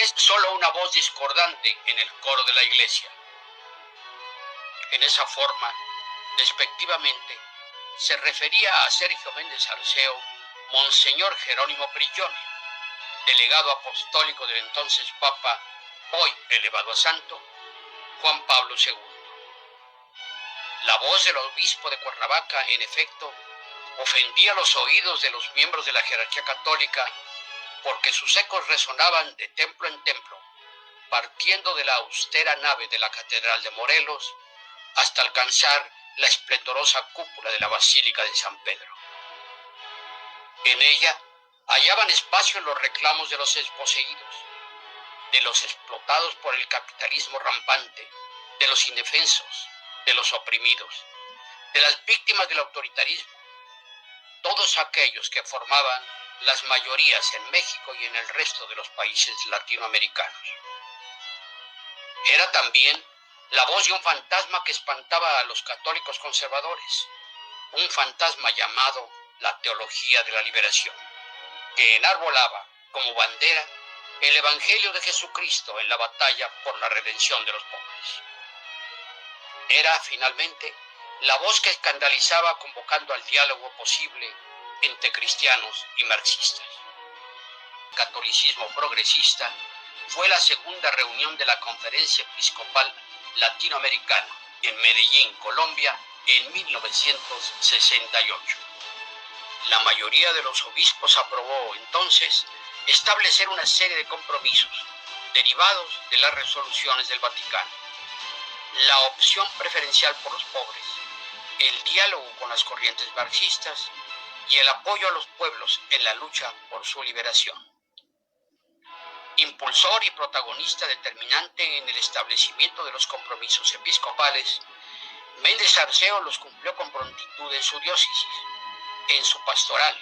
es solo una voz discordante en el coro de la iglesia. En esa forma, despectivamente, se refería a Sergio Méndez Arceo Monseñor Jerónimo Brillone, delegado apostólico del entonces Papa, hoy elevado a santo, Juan Pablo II. La voz del obispo de Cuernavaca, en efecto, ofendía los oídos de los miembros de la jerarquía católica porque sus ecos resonaban de templo en templo, partiendo de la austera nave de la Catedral de Morelos hasta alcanzar la esplendorosa cúpula de la Basílica de San Pedro. En ella hallaban espacio los reclamos de los desposeídos, de los explotados por el capitalismo rampante, de los indefensos, de los oprimidos, de las víctimas del autoritarismo, todos aquellos que formaban las mayorías en México y en el resto de los países latinoamericanos. Era también la voz de un fantasma que espantaba a los católicos conservadores, un fantasma llamado la teología de la liberación, que enarbolaba como bandera el Evangelio de Jesucristo en la batalla por la redención de los pobres. Era, finalmente, la voz que escandalizaba convocando al diálogo posible entre cristianos y marxistas. El catolicismo progresista fue la segunda reunión de la Conferencia Episcopal Latinoamericana en Medellín, Colombia, en 1968. La mayoría de los obispos aprobó entonces establecer una serie de compromisos derivados de las resoluciones del Vaticano: la opción preferencial por los pobres, el diálogo con las corrientes marxistas y el apoyo a los pueblos en la lucha por su liberación. Impulsor y protagonista determinante en el establecimiento de los compromisos episcopales, Méndez Arceo los cumplió con prontitud en su diócesis, en su pastoral,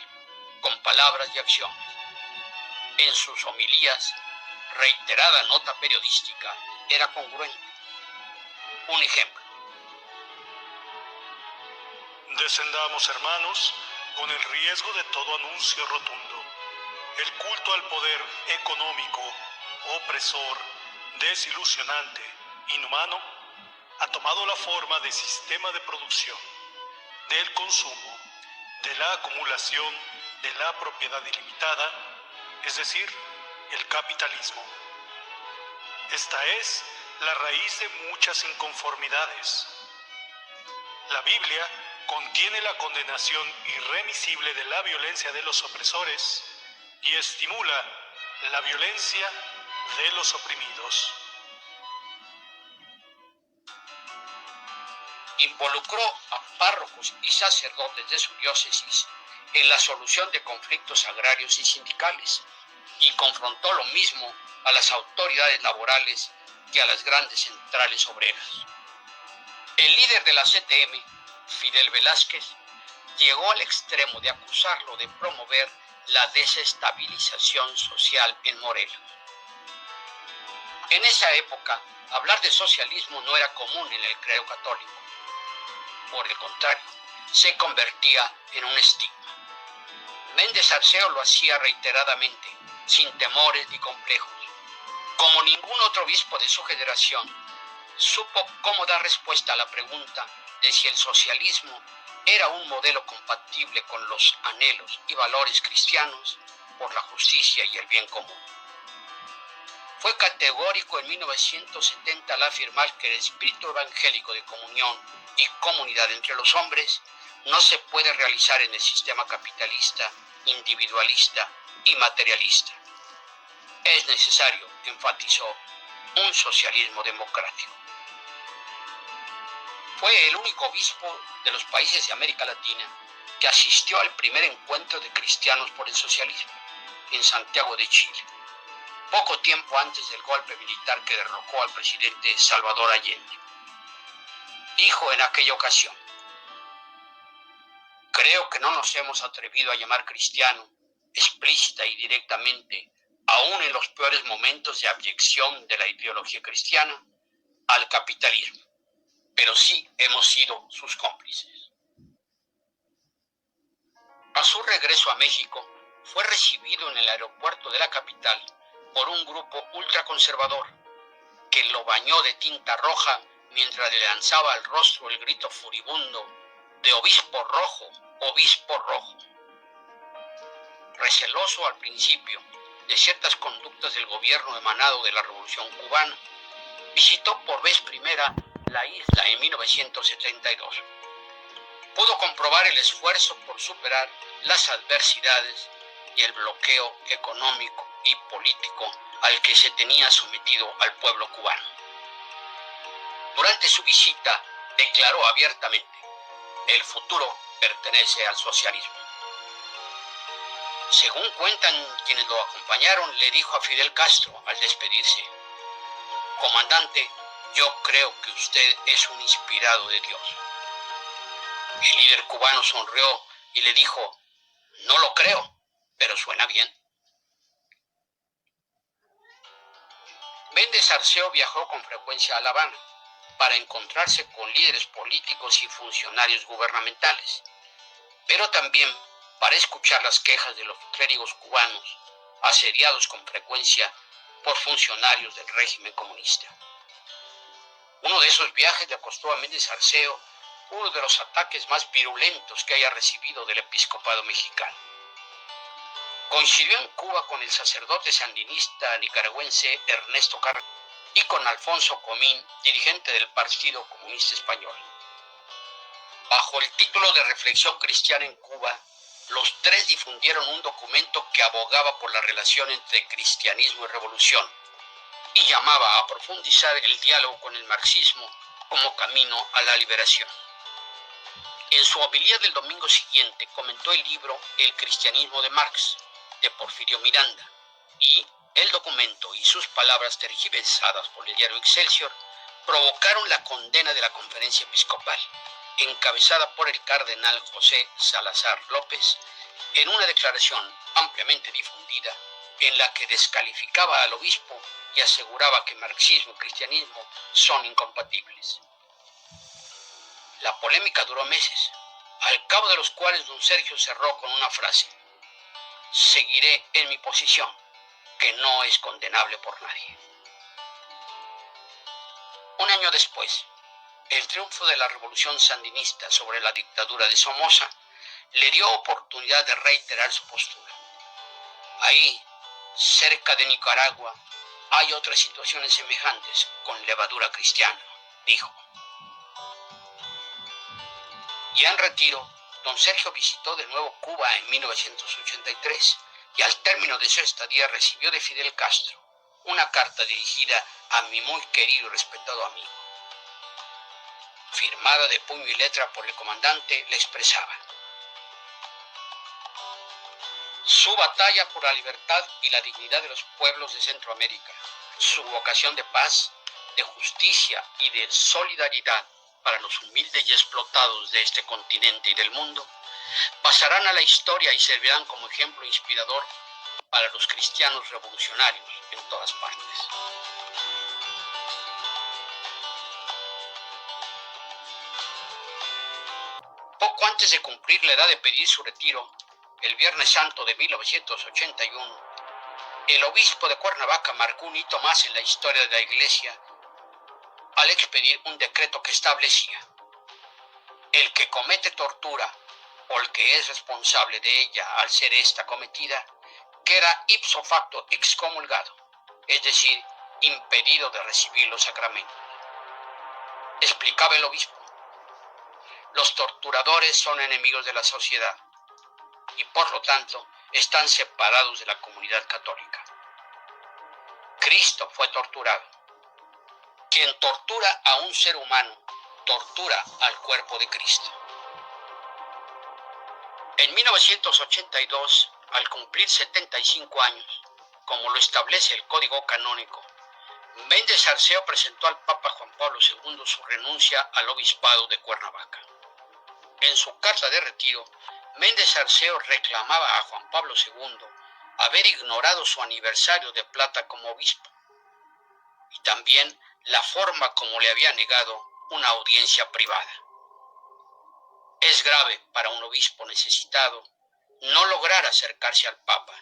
con palabras y acciones. En sus homilías, reiterada nota periodística era congruente. Un ejemplo. Descendamos, hermanos, con el riesgo de todo anuncio rotundo. El culto al poder económico, opresor, desilusionante, inhumano, ha tomado la forma de sistema de producción, del consumo, de la acumulación, de la propiedad ilimitada, es decir, el capitalismo. Esta es la raíz de muchas inconformidades. La Biblia contiene la condenación irremisible de la violencia de los opresores y estimula la violencia de los oprimidos. Involucró a párrocos y sacerdotes de su diócesis en la solución de conflictos agrarios y sindicales, y confrontó lo mismo a las autoridades laborales que a las grandes centrales obreras. El líder de la CTM, Fidel Velázquez, llegó al extremo de acusarlo de promover la desestabilización social en Morelos. En esa época, hablar de socialismo no era común en el credo católico. Por el contrario, se convertía en un estigma. Méndez Arceo lo hacía reiteradamente, sin temores ni complejos. Como ningún otro obispo de su generación, supo cómo dar respuesta a la pregunta de si el socialismo era un modelo compatible con los anhelos y valores cristianos por la justicia y el bien común. Fue categórico en 1970 al afirmar que el espíritu evangélico de comunión y comunidad entre los hombres no se puede realizar en el sistema capitalista, individualista y materialista. Es necesario, enfatizó, un socialismo democrático. Fue el único obispo de los países de América Latina que asistió al primer encuentro de cristianos por el socialismo, en Santiago de Chile, poco tiempo antes del golpe militar que derrocó al presidente Salvador Allende. Dijo en aquella ocasión: creo que no nos hemos atrevido a llamar cristiano, explícita y directamente, aún en los peores momentos de abyección de la ideología cristiana, al capitalismo, pero sí hemos sido sus cómplices. A su regreso a México, fue recibido en el aeropuerto de la capital por un grupo ultraconservador que lo bañó de tinta roja mientras le lanzaba al rostro el grito furibundo de obispo rojo, obispo rojo. Receloso al principio de ciertas conductas del gobierno emanado de la Revolución Cubana, visitó por vez primera la isla en 1972. Pudo comprobar el esfuerzo por superar las adversidades y el bloqueo económico y político al que se tenía sometido al pueblo cubano. Durante su visita declaró abiertamente: el futuro pertenece al socialismo. Según cuentan quienes lo acompañaron, le dijo a Fidel Castro al despedirse: comandante, yo creo que usted es un inspirado de Dios. El líder cubano sonrió y le dijo: no lo creo, pero suena bien. Méndez Arceo viajó con frecuencia a La Habana para encontrarse con líderes políticos y funcionarios gubernamentales, pero también para escuchar las quejas de los clérigos cubanos, asediados con frecuencia por funcionarios del régimen comunista. Uno de esos viajes le costó a Méndez Arceo uno de los ataques más virulentos que haya recibido del episcopado mexicano. Coincidió en Cuba con el sacerdote sandinista nicaragüense Ernesto Carrera y con Alfonso Comín, dirigente del Partido Comunista Español. Bajo el título de Reflexión Cristiana en Cuba, los tres difundieron un documento que abogaba por la relación entre cristianismo y revolución y llamaba a profundizar el diálogo con el marxismo como camino a la liberación. En su homilía del domingo siguiente comentó el libro El cristianismo de Marx, de Porfirio Miranda, y el documento y sus palabras tergiversadas por el diario Excelsior provocaron la condena de la conferencia episcopal, encabezada por el cardenal José Salazar López, en una declaración ampliamente difundida en la que descalificaba al obispo y aseguraba que marxismo y cristianismo son incompatibles. La polémica duró meses, al cabo de los cuales don Sergio cerró con una frase: seguiré en mi posición, que no es condenable por nadie. Un año después, el triunfo de la revolución sandinista sobre la dictadura de Somoza le dio oportunidad de reiterar su postura. Ahí, cerca de Nicaragua, hay otras situaciones semejantes con levadura cristiana, dijo. Ya en retiro, don Sergio visitó de nuevo Cuba en 1983 y al término de su estadía recibió de Fidel Castro una carta dirigida a mi muy querido y respetado amigo. Firmada de puño y letra por el comandante, le expresaba: su batalla por la libertad y la dignidad de los pueblos de Centroamérica, su vocación de paz, de justicia y de solidaridad para los humildes y explotados de este continente y del mundo, pasarán a la historia y servirán como ejemplo inspirador para los cristianos revolucionarios en todas partes. Poco antes de cumplir la edad de pedir su retiro, el Viernes Santo de 1981, el obispo de Cuernavaca marcó un hito más en la historia de la Iglesia al expedir un decreto que establecía: el que comete tortura o el que es responsable de ella al ser esta cometida, queda ipso facto excomulgado, es decir, impedido de recibir los sacramentos. Explicaba el obispo: los torturadores son enemigos de la sociedad y por lo tanto están separados de la comunidad católica. Cristo fue torturado. Quien tortura a un ser humano, tortura al cuerpo de Cristo. En 1982, al cumplir 75 años, como lo establece el Código Canónico, Méndez Arceo presentó al Papa Juan Pablo II su renuncia al obispado de Cuernavaca. En su carta de retiro, Méndez Arceo reclamaba a Juan Pablo II haber ignorado su aniversario de plata como obispo y también la forma como le había negado una audiencia privada. Es grave para un obispo necesitado no lograr acercarse al Papa